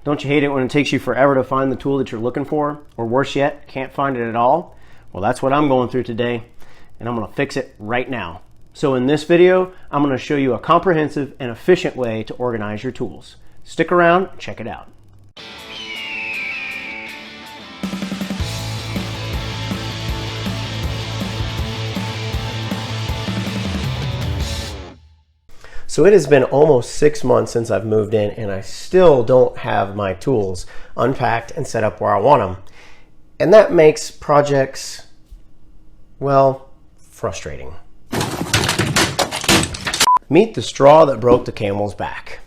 Don't you hate it when it takes you forever to find the tool that you're looking for? Or worse yet, can't find it at all? Well, that's what I'm going through today, and I'm going to fix it right now. So in this video, I'm going to show you a comprehensive and efficient way to organize your tools. Stick around, check it out. So it has been almost 6 months since I've moved in, and I still don't have my tools unpacked and set up where I want them. And that makes projects, well, frustrating. Meet the straw that broke the camel's back.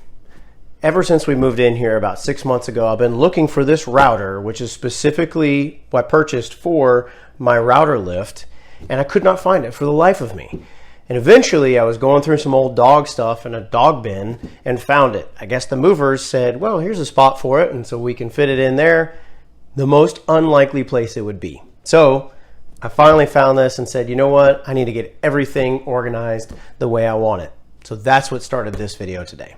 Ever since we moved in here about 6 months ago, I've been looking for this router, which is specifically what I purchased for my router lift, and I could not find it for the life of me. And eventually I was going through some old dog stuff in a dog bin and found it. I guess the movers said, well, here's a spot for it, and so we can fit it in there. The most unlikely place it would be. So I finally found this and said, you know what? I need to get everything organized the way I want it. So that's what started this video today.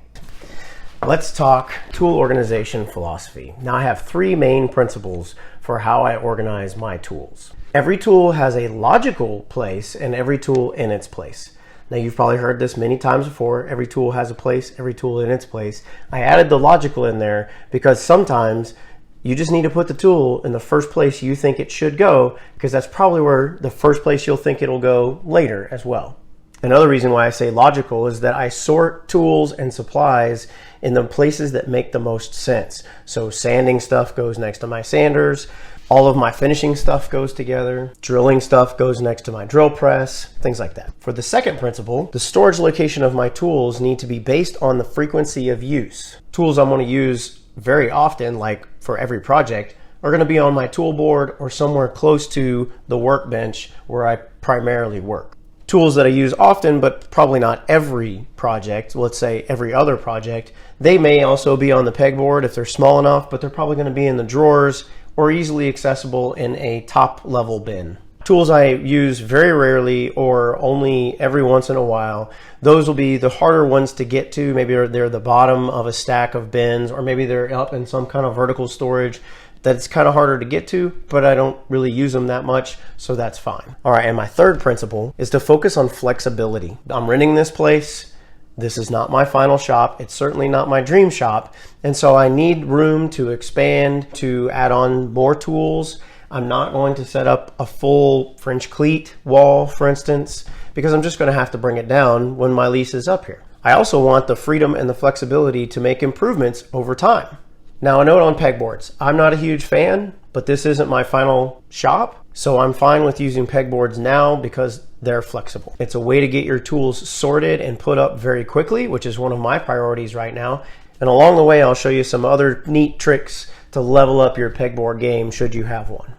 Let's talk tool organization philosophy. Now I have 3 main principles for how I organize my tools. Every tool has a logical place and every tool in its place. Now you've probably heard this many times before. Every tool has a place, every tool in its place. I added the logical in there because sometimes you just need to put the tool in the first place you think it should go, because that's probably where the first place you'll think it'll go later as well. Another reason why I say logical is that I sort tools and supplies in the places that make the most sense. So sanding stuff goes next to my sanders. All of my finishing stuff goes together. Drilling stuff goes next to my drill press, things like that. For the second principle, the storage location of my tools need to be based on the frequency of use. Tools I'm going to use very often, like for every project, are going to be on my tool board or somewhere close to the workbench where I primarily work. Tools that I use often, but probably not every project, let's say every other project, they may also be on the pegboard if they're small enough, but they're probably going to be in the drawers or easily accessible in a top level bin. Tools I use very rarely or only every once in a while, those will be the harder ones to get to. Maybe they're the bottom of a stack of bins, or maybe they're up in some kind of vertical storage that it's kind of harder to get to, but I don't really use them that much, so that's fine. All right, and my third principle is to focus on flexibility. I'm renting this place. This is not my final shop. It's certainly not my dream shop. And so I need room to expand, to add on more tools. I'm not going to set up a full French cleat wall, for instance, because I'm just going to have to bring it down when my lease is up here. I also want the freedom and the flexibility to make improvements over time. Now, a note on pegboards. I'm not a huge fan, but this isn't my final shop, so I'm fine with using pegboards now because they're flexible. It's a way to get your tools sorted and put up very quickly, which is one of my priorities right now. And along the way, I'll show you some other neat tricks to level up your pegboard game should you have one.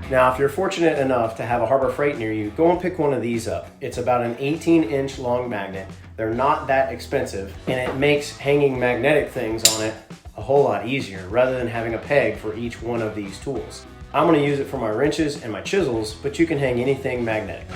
Now, if you're fortunate enough to have a Harbor Freight near you, go and pick one of these up. It's about an 18-inch long magnet. They're not that expensive, and it makes hanging magnetic things on it a whole lot easier rather than having a peg for each one of these tools. I'm going to use it for my wrenches and my chisels, but you can hang anything magnetic.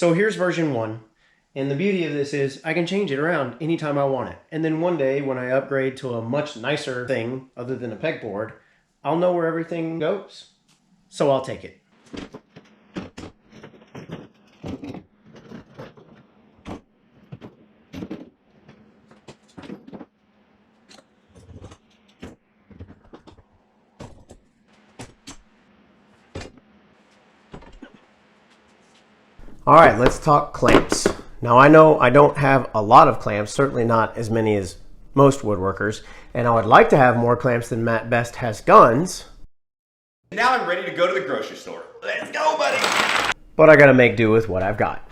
So here's version 1. And the beauty of this is I can change it around anytime I want it. And then one day when I upgrade to a much nicer thing other than a pegboard, I'll know where everything goes. So I'll take it. All right, let's talk clamps. Now I know I don't have a lot of clamps, certainly not as many as most woodworkers, and I would like to have more clamps than Matt Best has guns. Now I'm ready to go to the grocery store. Let's go, buddy! But I gotta make do with what I've got.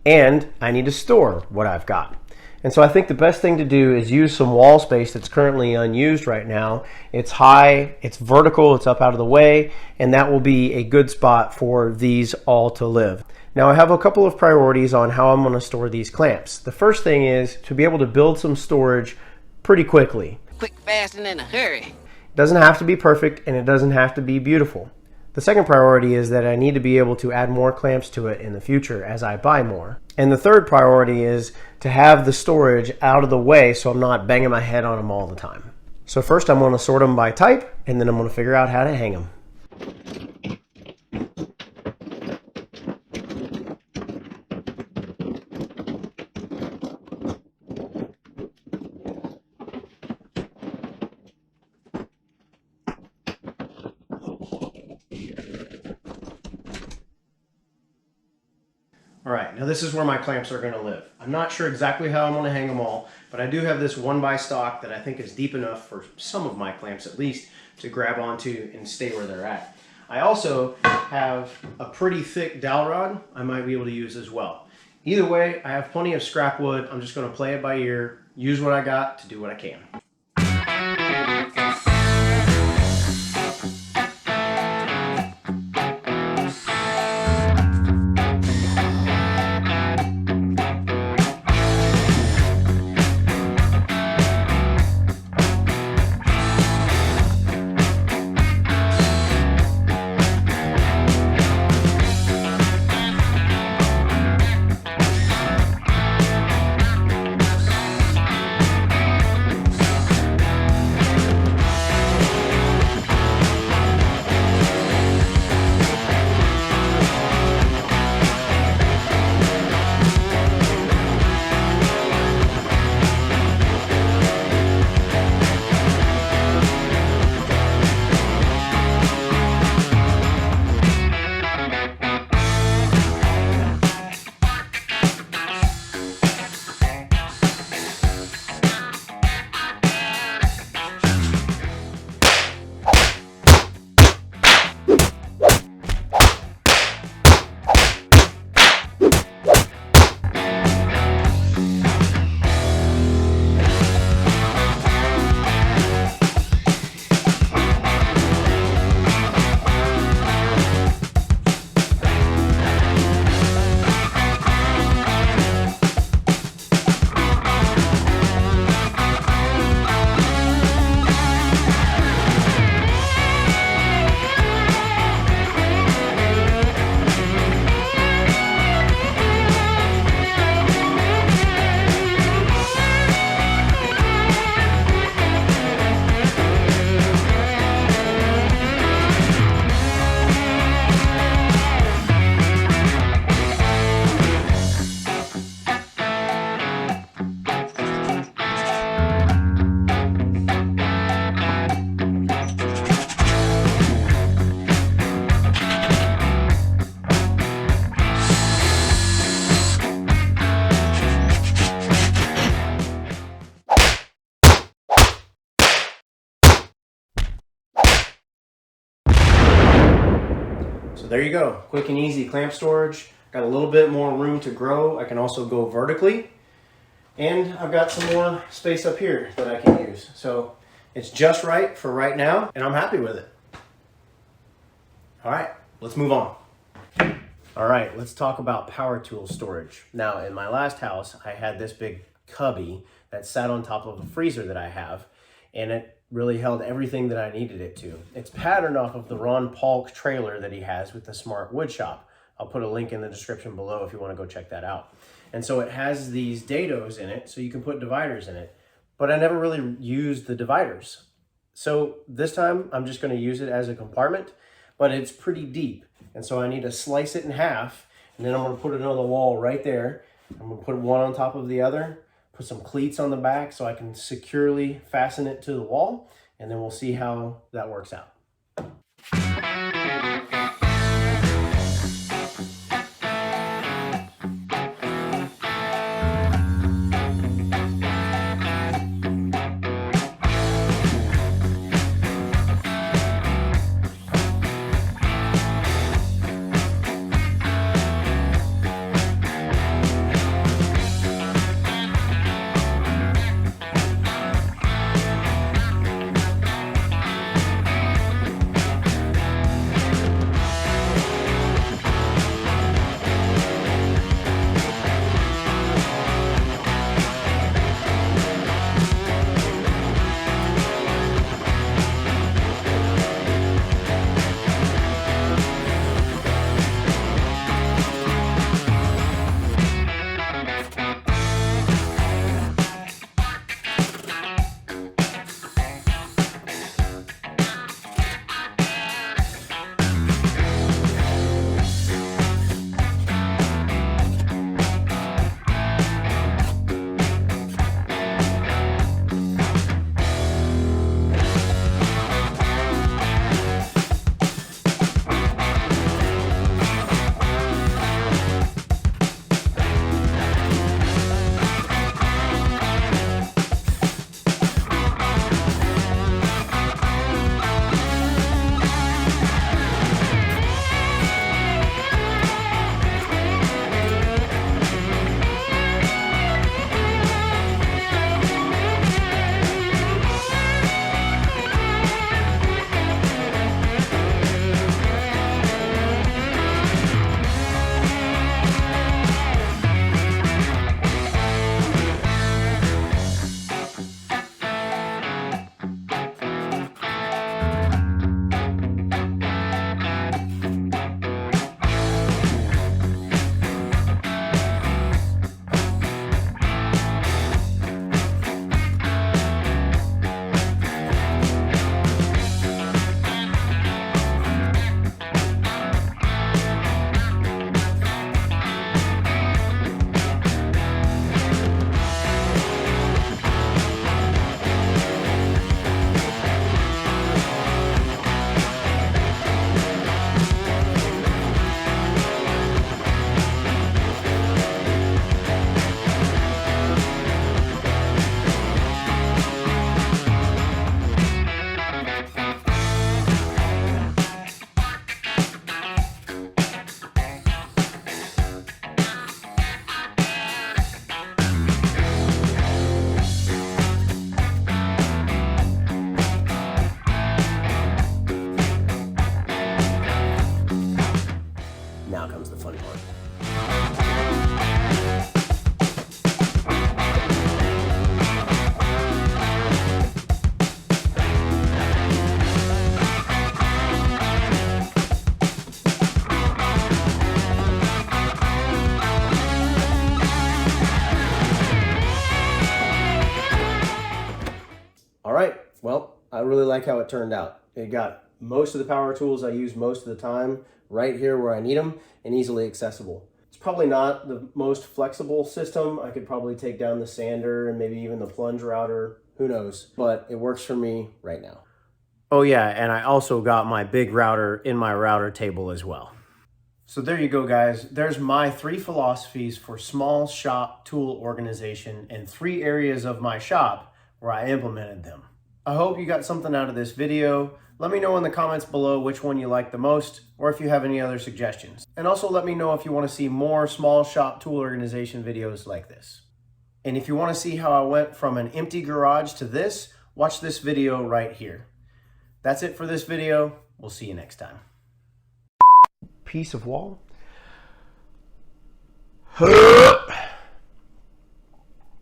And I need to store what I've got. And so I think the best thing to do is use some wall space that's currently unused right now. It's high, it's vertical, it's up out of the way, and that will be a good spot for these all to live. Now I have a couple of priorities on how I'm going to store these clamps. The first thing is to be able to build some storage pretty quickly. Quick, fast, and in a hurry. It doesn't have to be perfect and it doesn't have to be beautiful. The second priority is that I need to be able to add more clamps to it in the future as I buy more. And the third priority is to have the storage out of the way so I'm not banging my head on them all the time. So first I'm going to sort them by type, and then I'm going to figure out how to hang them. All right, now this is where my clamps are going to live. I'm not sure exactly how I'm going to hang them all, but I do have this 1x stock that I think is deep enough for some of my clamps at least to grab onto and stay where they're at. I also have a pretty thick dowel rod I might be able to use as well. Either way, I have plenty of scrap wood. I'm just going to play it by ear, use what I got to do what I can. So there you go, quick and easy clamp storage. Got a little bit more room to grow. I can also go vertically. And I've got some more space up here that I can use. So it's just right for right now, and I'm happy with it. All right, let's move on. All right, let's talk about power tool storage. Now, in my last house, I had this big cubby that sat on top of a freezer that I have, and it really held everything that I needed it to. It's patterned off of the Paulk trailer that he has with the Smart Wood Shop. I'll put a link in the description below if you want to go check that out. And so it has these dados in it, so you can put dividers in it. But I never really used the dividers. So this time I'm just going to use it as a compartment, but it's pretty deep. And so I need to slice it in half, and then I'm going to put it on the wall right there. I'm going to put one on top of the other, put some cleats on the back so I can securely fasten it to the wall, and then we'll see how that works out. Now comes the fun part. All right, well, I really like how it turned out. It got most of the power tools I use most of the time right here where I need them and easily accessible. It's probably not the most flexible system. I could probably take down the sander and maybe even the plunge router, who knows, but it works for me right now. Oh yeah, and I also got my big router in my router table as well. So there you go, guys. There's my 3 philosophies for small shop tool organization and 3 areas of my shop where I implemented them. I hope you got something out of this video. Let me know in the comments below which one you like the most, or if you have any other suggestions. And also let me know if you want to see more small shop tool organization videos like this. And if you want to see how I went from an empty garage to this, watch this video right here. That's it for this video. We'll see you next time. Piece of wall.